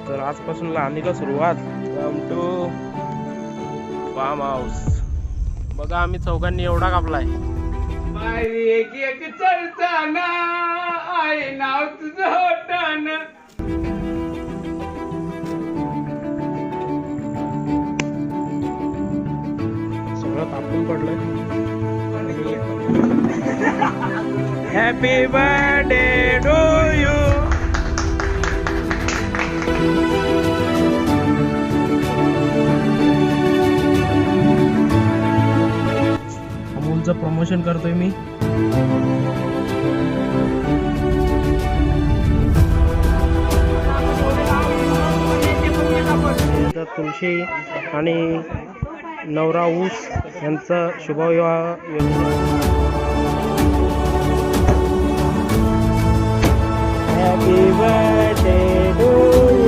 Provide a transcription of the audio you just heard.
तर आजपासून लहानीला सुरुवात. Come to farm house. बघा आम्ही चौघांनी एवढा कापलाय. एक एक चढताना आहे नाव तुझं होतान. सगळं तापून पडलंय. Happy birthday to you. अमोलचं प्रमोशन करतोय मी. तुळशी आणि नवरा ऊस यांचा शुभविवाह. Happy birthday